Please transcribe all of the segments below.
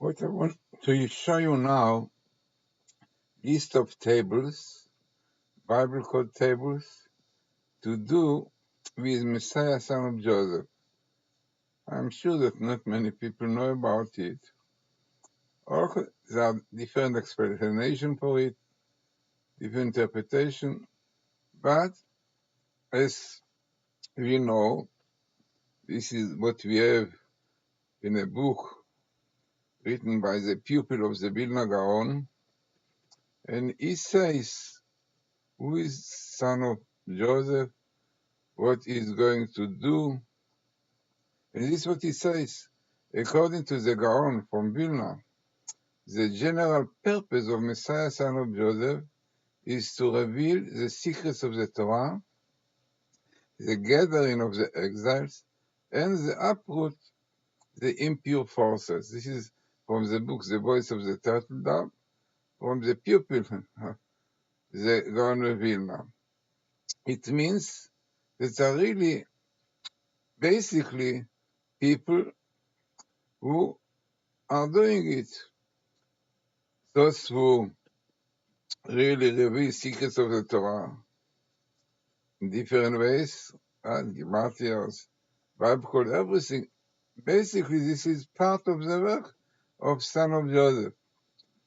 What I want to show you now, list of tables, Bible code tables, to do with Messiah, son of Joseph. I'm sure that not many people know about it. Or there are different explanations for it, different interpretation, but as we know, this is what we have in a book written by the pupil of the Vilna Gaon, and he says, who is son of Joseph, what he's going to do, and this is what he says. According to the Gaon from Vilna, the general purpose of Messiah, son of Joseph, is to reveal the secrets of the Torah, the gathering of the exiles, and the uproot the impure forces. This is from the book The Voice of the Turtle Dove, from the pupil, the Gaon of Vilna. It means that are really basically people who are doing it. Those who really reveal secrets of the Torah in different ways, Matityahu, Bible code, everything. Basically, this is part of the work of son of Joseph,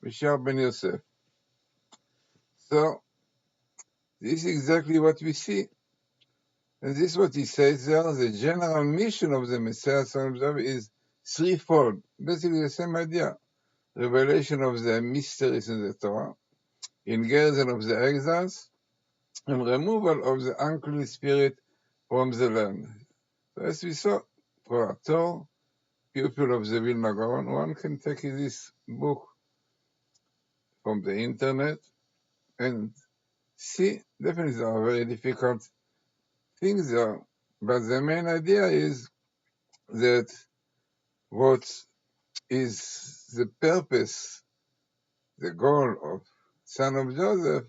Mishar ben Yosef. So, this is exactly what we see. And this is what he says there. The general mission of the Messiah, son of Joseph, is threefold. Basically, the same idea. Revelation of the mysteries in the Torah, ingersion of the exiles, and removal of the unclean spirit from the land. So as we saw, for a Torah, pupil of the Vilna Gaon, one can take this book from the internet and see. Definitely there are very difficult things there, but the main idea is that what is the purpose, the goal of son of Joseph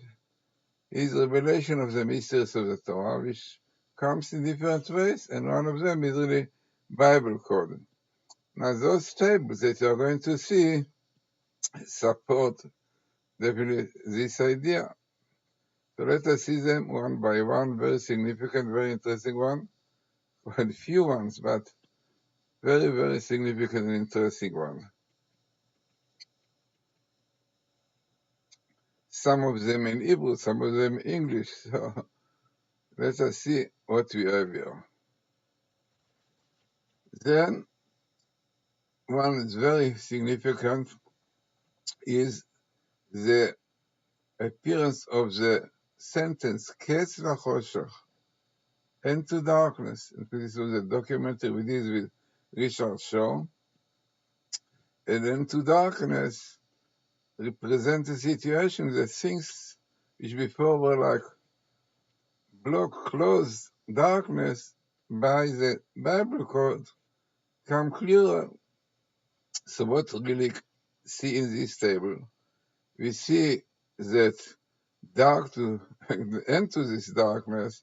is revelation of the mysteries of the Torah, which comes in different ways, and one of them is really Bible code. Now, those tables that you are going to see support definitely this idea. So let us see them one by one, very significant, very interesting one. Well, few ones, but very, very significant and interesting one. Some of them in Hebrew, some of them in English. So let us see what we have here. Then, one is very significant is the appearance of the sentence, Ketz Lachoshech, into darkness. This was a documentary we did with Richard Shaw. And into darkness represents a situation that things which before were like block, closed darkness by the Bible code come clearer. So what really see in this table? We see that dark to enter this darkness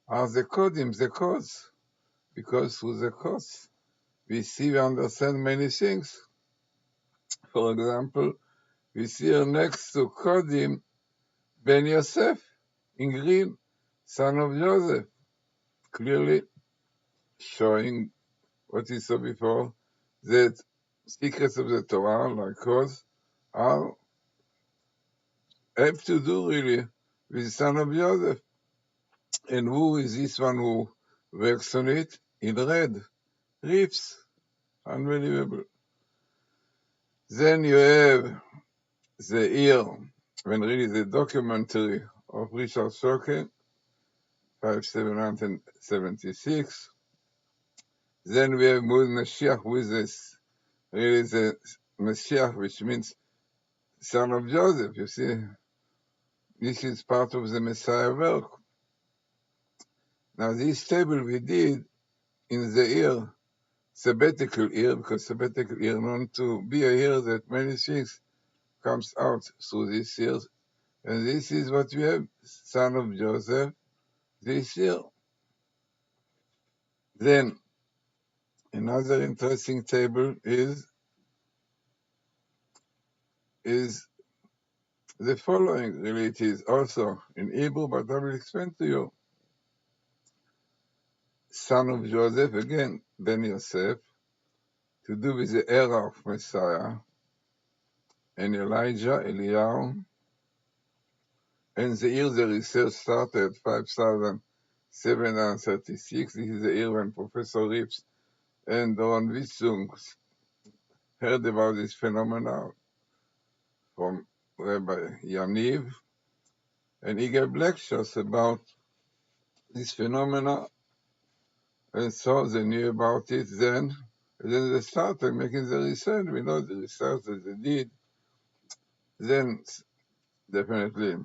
are the codim, the codes, because through the codes we see, we understand many things. For example, we see here next to codim Ben Yosef in green, son of Joseph, clearly showing what we saw before, that secrets of the Torah, like codes, are have to do really with the son of Joseph. And who is this one who works on it? In red, Reeves. Unbelievable. Then you have the year when really the documentary of Richard Shoke, 576. Then we have Mud Mashiach with this, really the Mashiach, which means son of Joseph. You see, this is part of the Messiah work. Now, this table we did in the year, sabbatical year, because sabbatical year known to be a year that many things comes out through this year. And this is what we have, son of Joseph, this year. Then, another interesting table is is the following. Really, it is also in Hebrew, but I will explain to you. Son of Joseph, again, Ben Yosef, to do with the era of Messiah, and Elijah, Eliyahu, and the year the research started, 5,736. This is the year when Professor Rips and Doron Witzung heard about this phenomena from Rabbi Yaniv, and he gave lectures about this phenomena, and so they knew about it then. And then they started making the research. We know the research that they did then definitely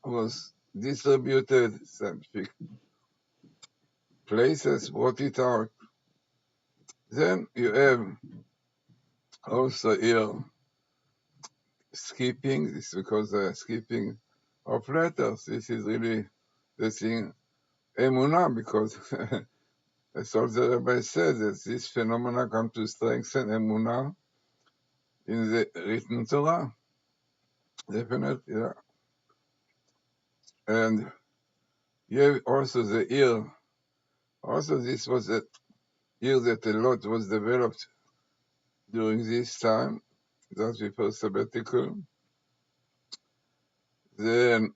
was distributed, scientific places brought it out. Then you have also here skipping. This is because skipping of letters. This is really the thing, emunah, because that's all the rabbi said, that this phenomena come to strengthen emunah in the written Torah. Definitely, yeah. And you have also the ear. Also, this was the ear that a lot was developed during this time, just before sabbatical. Then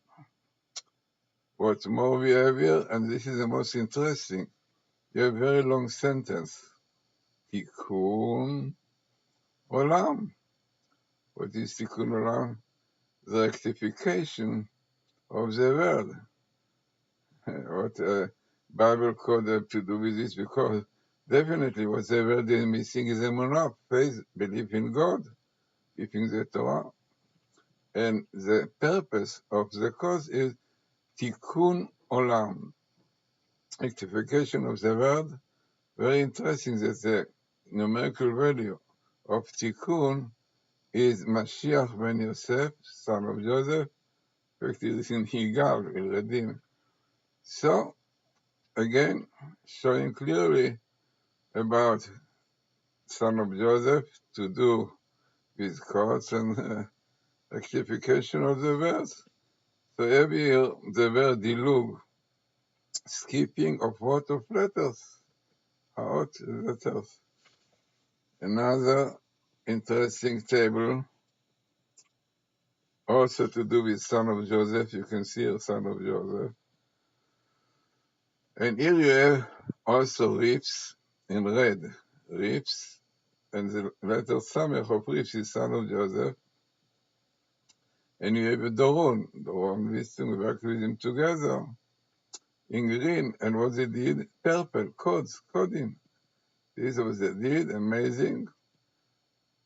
what more we have here, and this is the most interesting, you have a very long sentence. Tikkun Olam. What is Tikkun Olam? The rectification of the world. What Bible code have to do with this? Because definitely what the world is missing is emunah, faith, belief in God, keeping the Torah. And the purpose of the cause is Tikkun Olam, rectification of the world. Very interesting that the numerical value of Tikkun is Mashiach ben Yosef, son of Joseph, effectively in Higal, will redeem. So, again, showing clearly about son of Joseph to do with courts and rectification of the verse. So every year the word dilug, skipping of what of letters, out letters. Another interesting table, also to do with son of Joseph. You can see here son of Joseph. And here you have also Rips in red. Rips, and the letter Samech of Rips is son of Joseph. And you have a Doron. Doron listing, we worked with him together in green. And what they did, purple, coding. This was they did, amazing.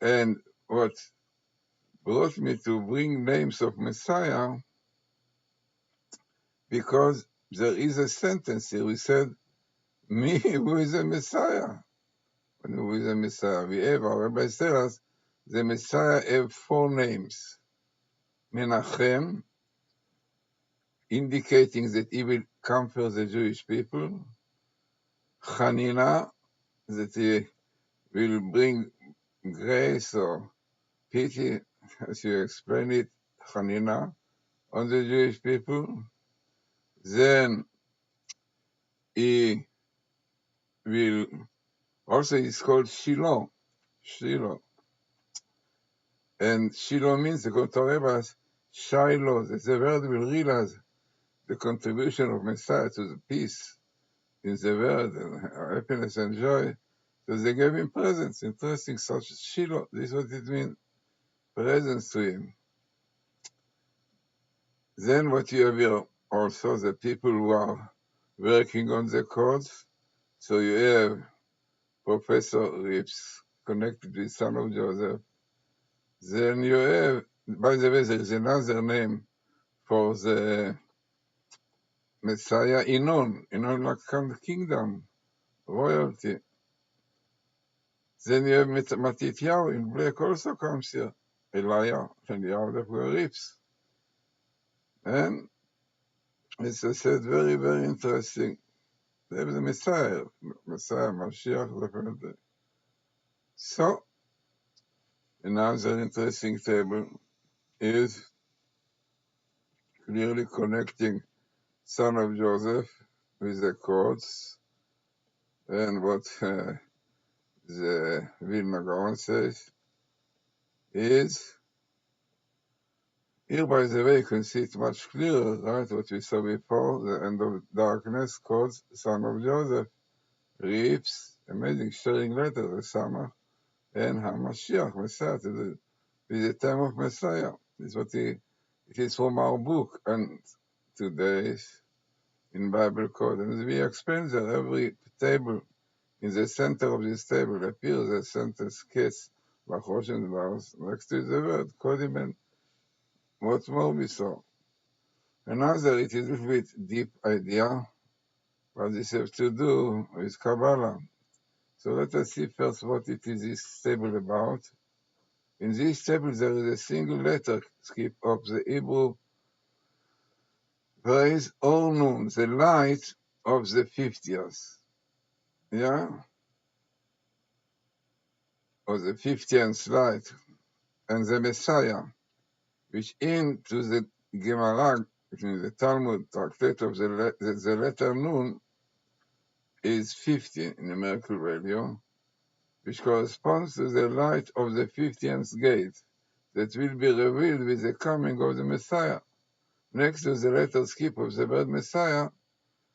And what brought me to bring names of Messiah, because there is a sentence here. We said, me who is a Messiah. Who is a Messiah? We have, our rabbis tell us, the Messiah have 4 names. Menachem, indicating that he will comfort the Jewish people. Chanina, that he will bring grace or pity, as you explain it, Chanina, on the Jewish people. Then he will, also it's called Shiloh. Shiloh. And Shiloh means, the Kotorebas, Shiloh, that the world will realize the contribution of Messiah to the peace in the world and happiness and joy. So they gave him presents, interesting, such as Shiloh. This is what it means, presents to him. Then what you have here also, the people who are working on the codes. So you have Professor Rips, connected with son of Joseph. Then you have, by the way, there is another name for the Messiah, Inon like kingdom, royalty. Then you have Matityahu in black also comes here, Eliyahu the Rips. And as I said, very, very interesting. They have the Messiah, Mashiach, definitely. So, Another interesting table is clearly connecting son of Joseph with the courts, and what the Vilna Gaon says is, here by the way you can see it much clearer, right, what we saw before, the end of darkness caused son of Joseph, reaps, amazing, sharing letters, the summer, and HaMashiach, Messiah, to the time of Messiah. Is what it is from our book, and today's in Bible code, and we explain that every table, in the center of this table appears a sentence case, Lachoshen bars, next to the word, Kodimen. What more we saw? Another, it is a little bit deep idea, what this has to do with Kabbalah. So let us see first what it is this table about. In this table there is a single letter skip of the Hebrew phrase Or Nun, the light of the 50th. Yeah? Or the 50th light. And the Messiah, which into the Gemara, in the Talmud tractate of the letter Nun, is 50 numerical value, which corresponds to the light of the 50th gate that will be revealed with the coming of the Messiah. Next to the letter skip of the word Messiah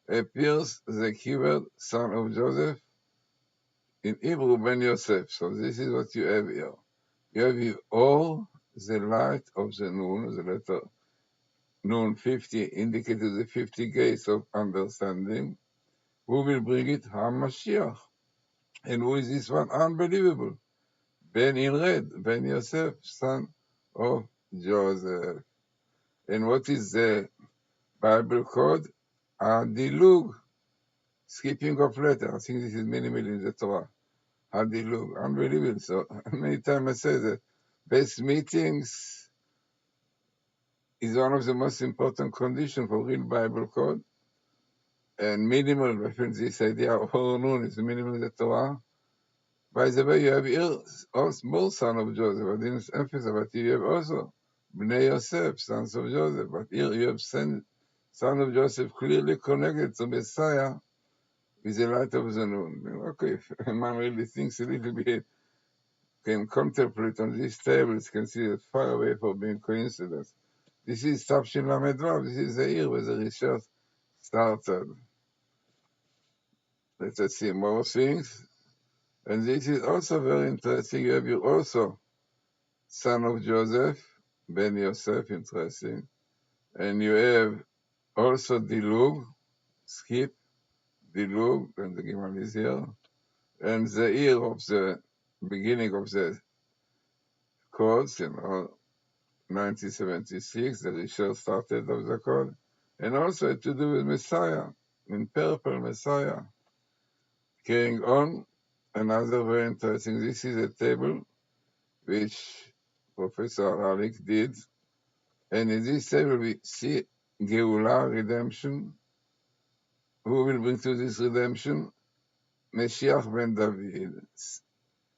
appears the keyword son of Joseph, in Hebrew Ben Yosef. So this is what you have here. You have here all the light of the Nun, the letter Nun 50, indicated the 50 gates of understanding. Who will bring it? HaMashiach. And who is this one? Unbelievable. Ben in red, Ben Yosef, son of Joseph. And what is the Bible code? Adilug, skipping of letter. I think this is minimal in the Torah. Adilug, unbelievable. So many times I say that best meetings is one of the most important conditions for real Bible code. And minimal reference this idea of Hornun is minimal in the Torah. By the way, you have here also more son of Joseph. I didn't emphasize, but you have also Bnei Yosef, sons of Joseph. But here you have son of Joseph clearly connected to Messiah with the light of the Nun. Okay, if a man really thinks a little bit, can contemplate on these tables, can see that far away from being coincidence. This is Tafshin Lamedvav. This is the year where the research started. Let us see more things. And this is also very interesting. You have here also son of Joseph, Ben Yosef, interesting. And you have also Dilug, skip, Dilug, and the Gimal is here. And the year of the beginning of the codes, 1976, the research started of the code. And also to do with Messiah, in purple Messiah. Carrying on, another very interesting, this is a table which Professor Haralik did. And in this table we see Geulah, redemption. Who will bring to this redemption? Mashiach ben David,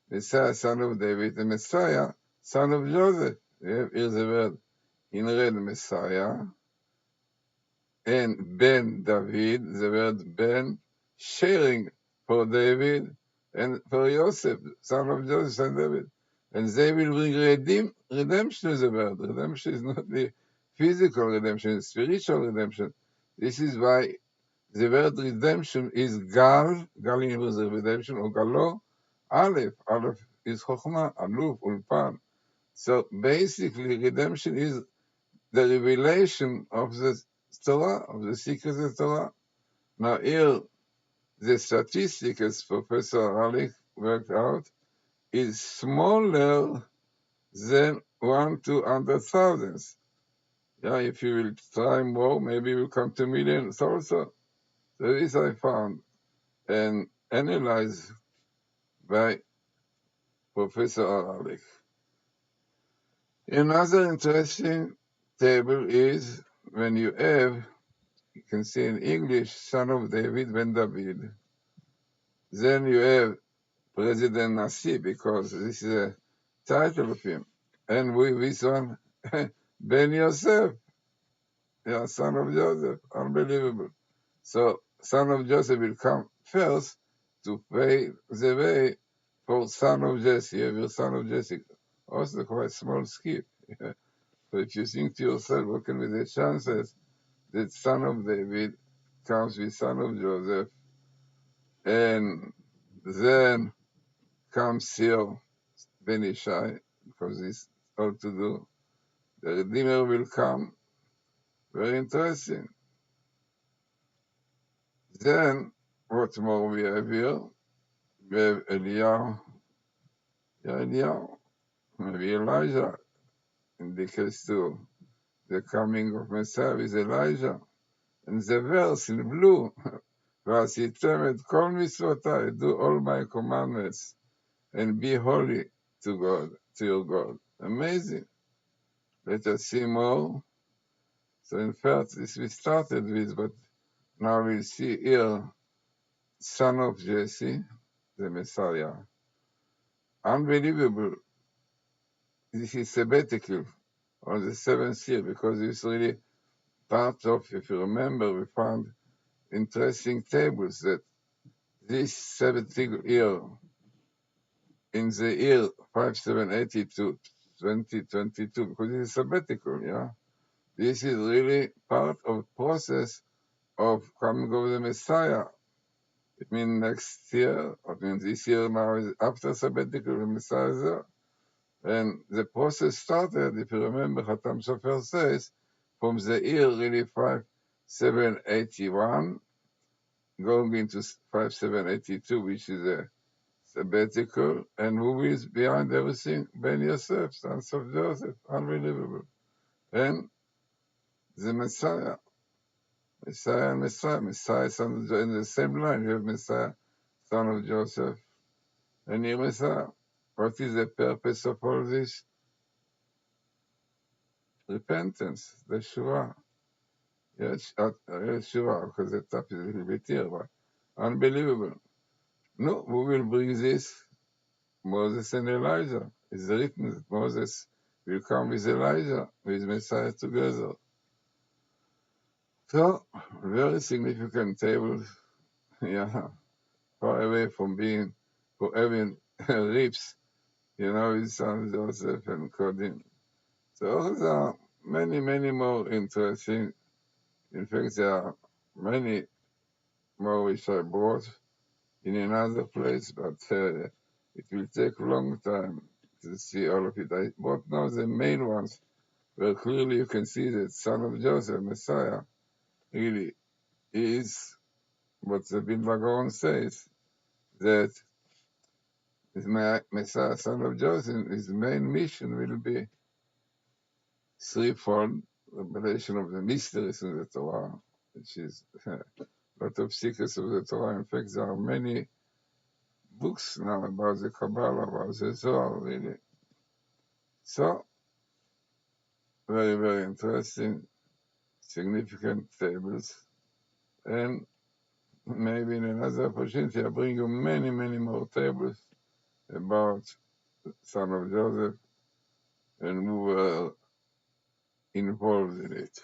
Messiah, son of David, and Messiah, son of Joseph. Here's the word in red, Messiah, and Ben David, the word Ben, sharing for David and for Joseph, son of Joseph, son of David. And they will bring redemption is the word. Redemption is not the physical redemption, it's spiritual redemption. This is why the word redemption is Gal in Hebrew is redemption, or Galo, Aleph. Aleph is Chokhmah, Aluf, Ulpan. So basically, redemption is the revelation of the Torah, of the secrets of the Torah. Now here, the statistic, as Professor Haralik worked out, is smaller than 1 to 100,000. Yeah, if you will try more, maybe we'll come to millions also. So this I found and analyzed by Professor Haralik. Another interesting table is when you have, you can see in English, son of David ben David. Then you have President Nasi, because this is a title of him. And with this one, Ben Yosef, yeah, son of Joseph, unbelievable. So, son of Joseph will come first to pay the way for son of Jesse, every son of Jesse. Also quite small skip. So if you think to yourself, what can be the chances that son of David comes with son of Joseph, and then comes here Ben Ishai, because it's all to do. The Redeemer will come. Very interesting. Then, what more we have here? We have Eliyahu, maybe Elijah, indicates to the coming of Messiah with Elijah. And the verse in blue, ועשיתם כל מצוותיי, do all my commandments, and be holy to God, to your God. Amazing. Let us see more. So in fact, this we started with, but now we'll see here, son of Jesse, the Messiah. Unbelievable. This is sabbatical on the seventh year, because it's really part of, if you remember, we found interesting tables that this sabbatical year, in the year 5780 to 2022, because it is sabbatical, yeah? This is really part of the process of coming of the Messiah. It means next year, or means this year now is after sabbatical, the Messiah is there. And the process started, if you remember, Hatam Sofer says, from the year really 5781, going into 5782, which is a sabbatical, and who is behind everything? Ben Yosef, sons of Joseph, unbelievable. And the Messiah, Messiah, son of Joseph, in the same line, you have Messiah, son of Joseph, and here Messiah. What is the purpose of all this? Repentance, the Shua. Yes, Shua, because the top is a little bit here, but unbelievable. No, who will bring this? Moses and Elijah. It's written that Moses will come with Elijah, with Messiah together. So, very significant tables, yeah, far away from being, for having rips, with son Joseph and Codin. So those are many, many more interesting. In fact, there are many more which I brought in another place, but it will take a long time to see all of it. I brought now the main ones, where clearly you can see that son of Joseph, Messiah, really is what the Bin Bagon says, that Messiah, son of Joseph, his main mission will be threefold: revelation of the mysteries in the Torah, which is a lot of secrets of the Torah. In fact, there are many books now about the Kabbalah, about the Zohar, really. So, very, very interesting, significant tables. And maybe in another opportunity, I'll bring you many, many more tables about son of Joseph and who were involved in it.